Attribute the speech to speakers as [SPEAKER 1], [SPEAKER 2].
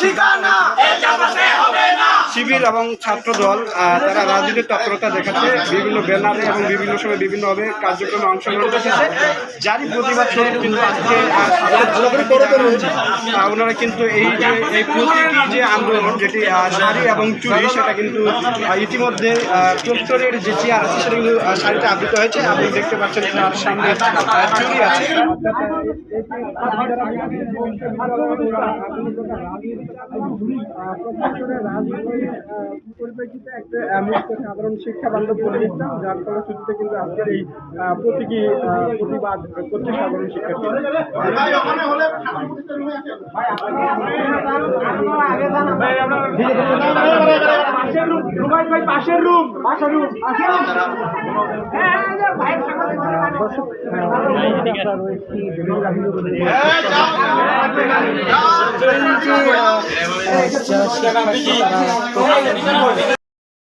[SPEAKER 1] যে শিবির এবং ছাত্র দল তারা রাজনীতির তৎপরতা দেখাচ্ছে বিভিন্ন ব্যানারে এবং বিভিন্ন সময় বিভিন্নভাবে কার্যক্রমে অংশগ্রহণ করতেছে, যারই প্রতিবাদ স্বরূপ কিন্তু আজকে ওনারা কিন্তু এই প্রতীকী যে আন্দোলন যেটি শাড়ি এবং চুরি সেটা কিন্তু ইতিমধ্যে প্রক্টরের যে চেয়ার আছে সেটা কিন্তু শাড়িতে আবৃত হয়েছে। আপনি দেখতে পাচ্ছেন তার সামনে চুরি আছে। পরিপ্রেক্ষিতে একটা মুক্ত সাধারণ শিক্ষা বান্ধব পরিবেশ, যার ফলশ্রুতিতে কিন্তু আজকের এই প্রতীকী প্রতিবাদ করছে সাধারণ শিক্ষার্থী। পাশের রুম